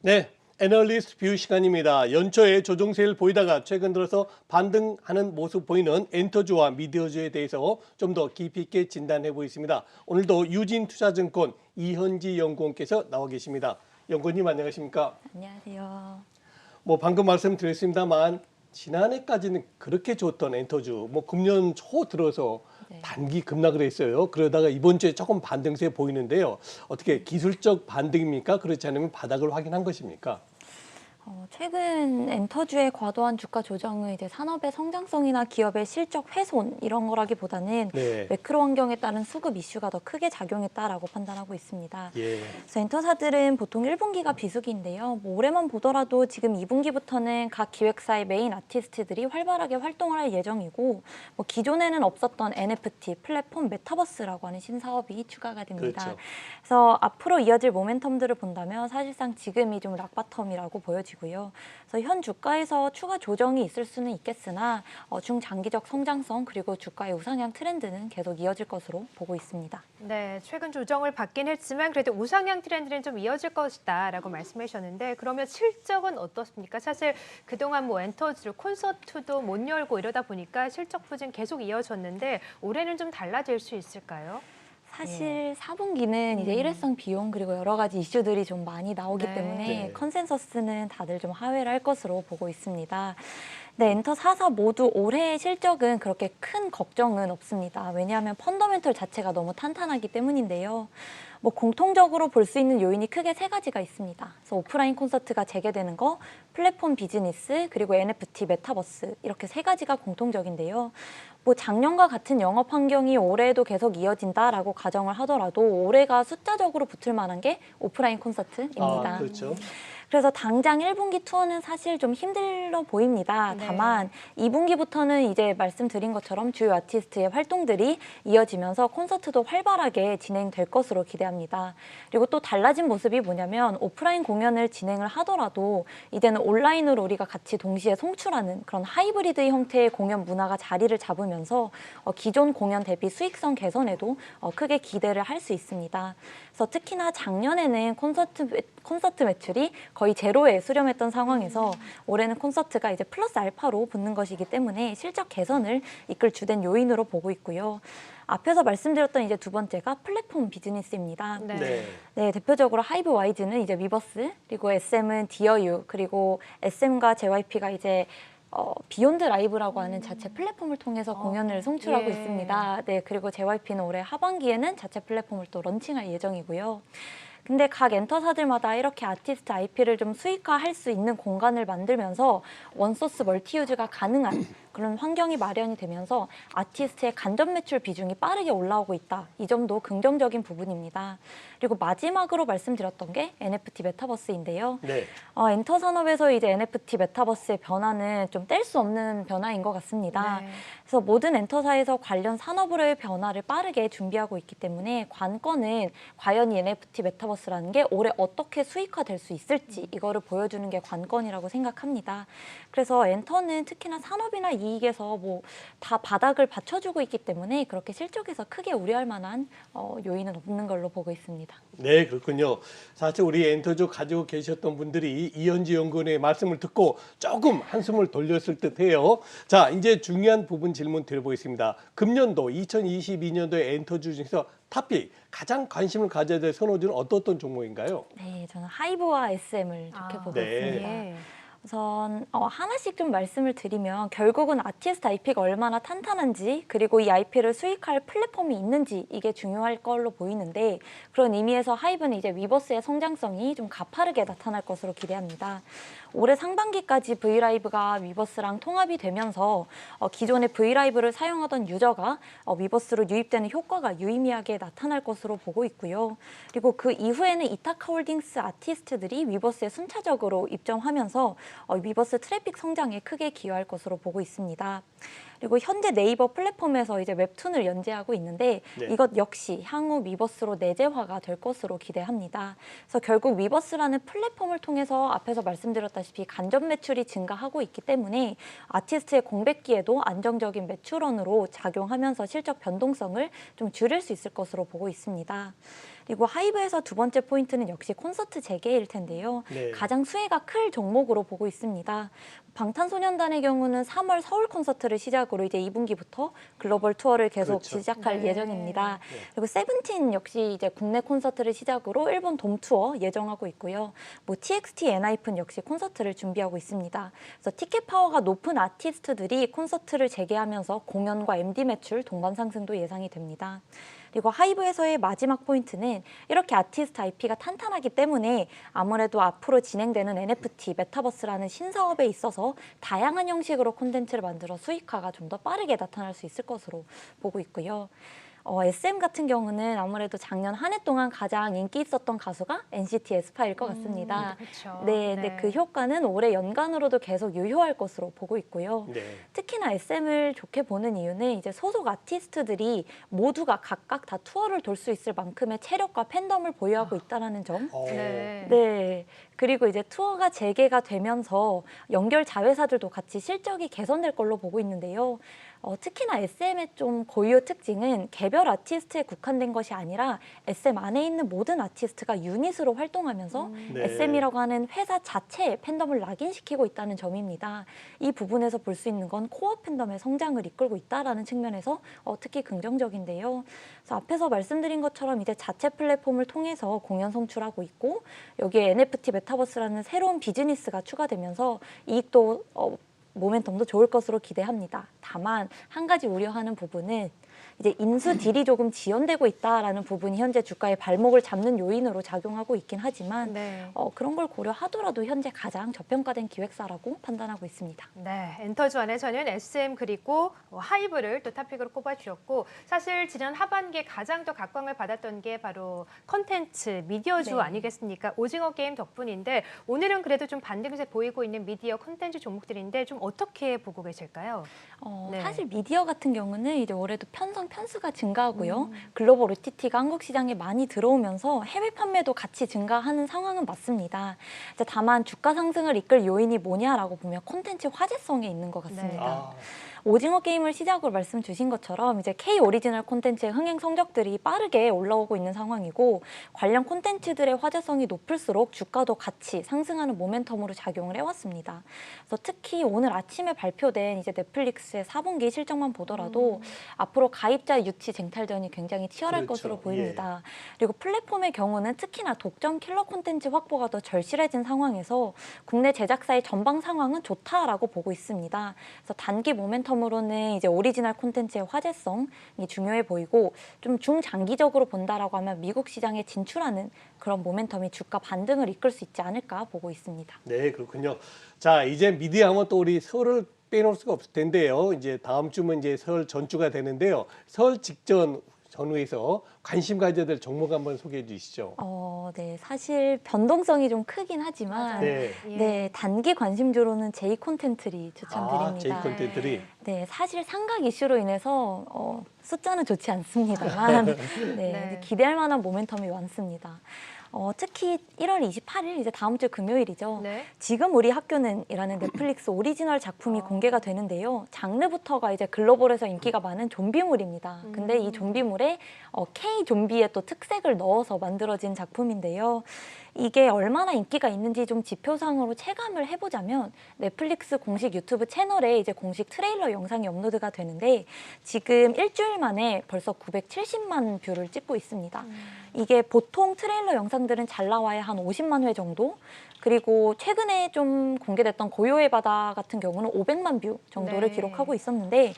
네, 애널리스트 뷰 시간입니다. 연초에 조정세를 보이다가 최근 들어서 반등하는 모습 보이는 엔터주와 미디어주에 대해서 좀 더 깊이 있게 진단해 보겠습니다. 오늘도 유진투자증권 이현지 연구원께서 나와 계십니다. 연구원님 안녕하십니까? 안녕하세요. 방금 말씀드렸습니다만 지난해까지는 그렇게 좋던 엔터주, 금년 초 들어서 네. 단기 급락을 했어요. 그러다가 이번 주에 조금 반등세 보이는데요. 어떻게 기술적 반등입니까? 그렇지 않으면 바닥을 확인한 것입니까? 최근 엔터주의 과도한 주가 조정은 이제 산업의 성장성이나 기업의 실적 훼손 이런 거라기보다는 네. 매크로 환경에 따른 수급 이슈가 더 크게 작용했다라고 판단하고 있습니다. 예. 그래서 엔터사들은 보통 1분기가 비수기인데요. 올해만 보더라도 지금 2분기부터는 각 기획사의 메인 아티스트들이 활발하게 활동을 할 예정이고 기존에는 없었던 NFT, 플랫폼 메타버스라고 하는 신사업이 추가가 됩니다. 그렇죠. 그래서 앞으로 이어질 모멘텀들을 본다면 사실상 지금이 좀 락바텀이라고 보여지고요. 그래서 현 주가에서 추가 조정이 있을 수는 있겠으나 중장기적 성장성 그리고 주가의 우상향 트렌드는 계속 이어질 것으로 보고 있습니다. 네, 최근 조정을 받긴 했지만 그래도 우상향 트렌드는 좀 이어질 것이다라고 말씀해 주셨는데 그러면 실적은 어떻습니까? 사실 그동안 엔터주, 콘서트도 못 열고 이러다 보니까 실적 부진 계속 이어졌는데 올해는 좀 달라질 수 있을까요? 사실 4분기는 이제 일회성 비용 그리고 여러 가지 이슈들이 좀 많이 나오기 네. 때문에 네. 컨센서스는 다들 좀 하회를 할 것으로 보고 있습니다. 네, 엔터 4사 모두 올해의 실적은 그렇게 큰 걱정은 없습니다. 왜냐하면 펀더멘털 자체가 너무 탄탄하기 때문인데요. 공통적으로 볼 수 있는 요인이 크게 세 가지가 있습니다. 그래서 오프라인 콘서트가 재개되는 거, 플랫폼 비즈니스, 그리고 NFT, 메타버스 이렇게 세 가지가 공통적인데요. 작년과 같은 영업 환경이 올해에도 계속 이어진다라고 가정을 하더라도 올해가 숫자적으로 붙을 만한 게 오프라인 콘서트입니다. 그렇죠. 그래서 당장 1분기 투어는 사실 좀 힘들어 보입니다. 네. 다만 2분기부터는 이제 말씀드린 것처럼 주요 아티스트의 활동들이 이어지면서 콘서트도 활발하게 진행될 것으로 기대합니다. 그리고 또 달라진 모습이 뭐냐면 오프라인 공연을 진행을 하더라도 이제는 온라인으로 우리가 같이 동시에 송출하는 그런 하이브리드 형태의 공연 문화가 자리를 잡으면서 기존 공연 대비 수익성 개선에도 크게 기대를 할 수 있습니다. 그래서 특히나 작년에는 콘서트 매출이 거의 제로에 수렴했던 상황에서 올해는 콘서트가 이제 플러스 알파로 붙는 것이기 때문에 실적 개선을 이끌 주된 요인으로 보고 있고요. 앞에서 말씀드렸던 이제 두 번째가 플랫폼 비즈니스입니다. 네. 네, 대표적으로 하이브 와이즈는 이제 위버스, 그리고 SM은 디어유, 그리고 SM과 JYP가 이제 비욘드 라이브라고 하는 자체 플랫폼을 통해서 공연을 송출하고 예. 있습니다. 네, 그리고 JYP는 올해 하반기에는 자체 플랫폼을 또 런칭할 예정이고요. 근데 각 엔터사들마다 이렇게 아티스트 IP를 좀 수익화할 수 있는 공간을 만들면서 원소스 멀티유즈가 가능한 그런 환경이 마련이 되면서 아티스트의 간접 매출 비중이 빠르게 올라오고 있다. 이 점도 긍정적인 부분입니다. 그리고 마지막으로 말씀드렸던 게 NFT 메타버스인데요. 네. 엔터 산업에서 이제 NFT 메타버스의 변화는 좀 뗄 수 없는 변화인 것 같습니다. 네. 그래서 모든 엔터사에서 관련 산업으로의 변화를 빠르게 준비하고 있기 때문에 관건은 과연 이 NFT 메타버스라는 게 올해 어떻게 수익화될 수 있을지 이거를 보여주는 게 관건이라고 생각합니다. 그래서 엔터는 특히나 산업이나 이익에서 다 바닥을 받쳐주고 있기 때문에 그렇게 실적에서 크게 우려할 만한 요인은 없는 걸로 보고 있습니다. 네, 그렇군요. 사실 우리 엔터주 가지고 계셨던 분들이 이현지 연구원의 말씀을 듣고 조금 한숨을 돌렸을 듯해요. 자, 이제 중요한 부분 질문 드려보겠습니다. 금년도 2022년도에 엔터주 중에서 탑픽 가장 관심을 가져야 될 선호주는 어떤 종목인가요? 네, 저는 하이브와 SM을 좋게 보고 네. 있습니다. 예. 우선 하나씩 좀 말씀을 드리면 결국은 아티스트 IP가 얼마나 탄탄한지 그리고 이 IP를 수익할 플랫폼이 있는지 이게 중요할 걸로 보이는데 그런 의미에서 하이브는 이제 위버스의 성장성이 좀 가파르게 나타날 것으로 기대합니다. 올해 상반기까지 브이라이브가 위버스랑 통합이 되면서 기존의 브이라이브를 사용하던 유저가 위버스로 유입되는 효과가 유의미하게 나타날 것으로 보고 있고요. 그리고 그 이후에는 이타카홀딩스 아티스트들이 위버스에 순차적으로 입점하면서 위버스 트래픽 성장에 크게 기여할 것으로 보고 있습니다. 그리고 현재 네이버 플랫폼에서 이제 웹툰을 연재하고 있는데 네. 이것 역시 향후 위버스로 내재화가 될 것으로 기대합니다. 그래서 결국 위버스라는 플랫폼을 통해서 앞에서 말씀드렸다시피 간접 매출이 증가하고 있기 때문에 아티스트의 공백기에도 안정적인 매출원으로 작용하면서 실적 변동성을 좀 줄일 수 있을 것으로 보고 있습니다. 그리고 하이브에서 두 번째 포인트는 역시 콘서트 재개일 텐데요. 네. 가장 수혜가 클 종목으로 보고 있습니다. 방탄소년단의 경우는 3월 서울 콘서트를 시작으로 이제 2분기부터 글로벌 투어를 계속 그렇죠. 시작할 네. 예정입니다. 네. 그리고 세븐틴 역시 이제 국내 콘서트를 시작으로 일본 돔 투어 예정하고 있고요. 뭐 TXT, 엔하이픈 역시 콘서트를 준비하고 있습니다. 그래서 티켓 파워가 높은 아티스트들이 콘서트를 재개하면서 공연과 MD 매출 동반 상승도 예상이 됩니다. 그리고 하이브에서의 마지막 포인트는 이렇게 아티스트 IP가 탄탄하기 때문에 아무래도 앞으로 진행되는 NFT, 메타버스라는 신사업에 있어서 다양한 형식으로 콘텐츠를 만들어 수익화가 좀 더 빠르게 나타날 수 있을 것으로 보고 있고요. SM 같은 경우는 아무래도 작년 한 해 동안 가장 인기 있었던 가수가 NCT 에스파일 것 같습니다. 그렇죠. 네, 네. 네, 그 효과는 올해 연간으로도 계속 유효할 것으로 보고 있고요. 네. 특히나 SM을 좋게 보는 이유는 이제 소속 아티스트들이 모두가 각각 다 투어를 돌 수 있을 만큼의 체력과 팬덤을 보유하고 있다는 점. 네. 네. 그리고 이제 투어가 재개가 되면서 연결 자회사들도 같이 실적이 개선될 걸로 보고 있는데요. 특히나 SM의 좀 고유 특징은 개별 아티스트에 국한된 것이 아니라 SM 안에 있는 모든 아티스트가 유닛으로 활동하면서 네. SM이라고 하는 회사 자체의 팬덤을 낙인시키고 있다는 점입니다. 이 부분에서 볼 수 있는 건 코어 팬덤의 성장을 이끌고 있다라는 측면에서 특히 긍정적인데요. 그래서 앞에서 말씀드린 것처럼 이제 자체 플랫폼을 통해서 공연 송출하고 있고 여기에 NFT 메타버스라는 새로운 비즈니스가 추가되면서 이익도 모멘텀도 좋을 것으로 기대합니다. 다만 한 가지 우려하는 부분은 이제 인수 딜이 조금 지연되고 있다라는 부분이 현재 주가의 발목을 잡는 요인으로 작용하고 있긴 하지만 네. 그런 걸 고려하더라도 현재 가장 저평가된 기획사라고 판단하고 있습니다. 네, 엔터주 안에서는 SM 그리고 하이브를 또 토픽으로 꼽아주셨고 사실 지난 하반기에 가장 또 각광을 받았던 게 바로 컨텐츠, 미디어주 네. 아니겠습니까? 오징어 게임 덕분인데 오늘은 그래도 좀 반등세 보이고 있는 미디어 컨텐츠 종목들인데 좀 어떻게 보고 계실까요? 네. 사실 미디어 같은 경우는 이제 올해도 편수가 증가하고요. 글로벌 OTT가 한국 시장에 많이 들어오면서 해외 판매도 같이 증가하는 상황은 맞습니다. 이제 다만 주가 상승을 이끌 요인이 뭐냐라고 보면 콘텐츠 화제성에 있는 것 같습니다. 아, 오징어 게임을 시작으로 말씀 주신 것처럼 이제 K 오리지널 콘텐츠의 흥행 성적들이 빠르게 올라오고 있는 상황이고 관련 콘텐츠들의 화제성이 높을수록 주가도 같이 상승하는 모멘텀으로 작용을 해왔습니다. 그래서 특히 오늘 아침에 발표된 이제 넷플릭스의 4분기 실적만 보더라도 앞으로 가입자 유치 쟁탈전이 굉장히 치열할 그렇죠. 것으로 보입니다. 그리고 플랫폼의 경우는 특히나 독점 킬러 콘텐츠 확보가 더 절실해진 상황에서 국내 제작사의 전방 상황은 좋다라고 보고 있습니다. 그래서 단기 모멘텀으로는 이제 오리지널 콘텐츠의 화제성이 중요해 보이고 좀 중장기적으로 본다라고 하면 미국 시장에 진출하는 그런 모멘텀이 주가 반등을 이끌 수 있지 않을까 보고 있습니다. 네, 그렇군요. 자, 이제 미디어 하면 또 우리 설을 빼놓을 수가 없을 텐데요. 이제 다음 주면 이제 설 전주가 되는데요. 설 직전 전후에서 관심 가져야 될 종목 한번 소개해 주시죠. 네, 사실 변동성이 좀 크긴 하지만 네. 예. 네, 단기 관심주로는 J 콘텐츠리 아, 추천드립니다. J 콘텐츠리. 네, 사실 상각 이슈로 인해서 숫자는 좋지 않습니다만 네, 네. 기대할 만한 모멘텀이 많습니다. 특히 1월 28일 이제 다음 주 금요일이죠. 네. 지금 우리 학교는 이라는 넷플릭스 오리지널 작품이 공개가 되는데요. 장르부터가 이제 글로벌에서 인기가 많은 좀비물입니다. 근데 이 좀비물에 K 좀비의 또 특색을 넣어서 만들어진 작품인데요. 이게 얼마나 인기가 있는지 좀 지표상으로 체감을 해보자면 넷플릭스 공식 유튜브 채널에 이제 공식 트레일러 영상이 업로드가 되는데 지금 일주일 만에 벌써 970만 뷰를 찍고 있습니다. 이게 보통 트레일러 영상들은 잘 나와야 한 50만 회 정도? 그리고 최근에 좀 공개됐던 고요의 바다 같은 경우는 500만 뷰 정도를 네. 기록하고 있었는데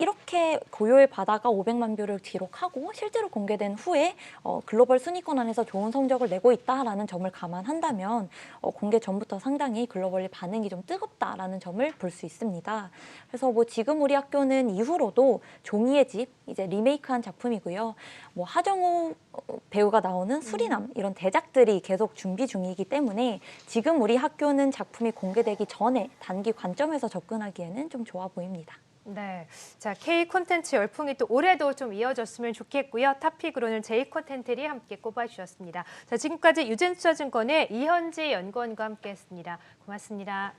이렇게 고요의 바다가 500만 뷰를 기록하고 실제로 공개된 후에 글로벌 순위권 안에서 좋은 성적을 내고 있다라는 점을 감안한다면 공개 전부터 상당히 글로벌리 반응이 좀 뜨겁다라는 점을 볼 수 있습니다. 그래서 뭐 지금 우리 학교는 이후로도 종이의 집 이제 리메이크한 작품이고요. 뭐 하정우 배우가 나오는 수리남 이런 대작들이 계속 준비 중이기 때문에 지금 우리 학교는 작품이 공개되기 전에 단기 관점에서 접근하기에는 좀 좋아 보입니다. 네, 자 K 콘텐츠 열풍이 또 올해도 좀 이어졌으면 좋겠고요. 토픽으로는 J 콘텐츠리 함께 꼽아주셨습니다. 자 지금까지 유진투자증권의 이현지 연구원과 함께했습니다. 고맙습니다.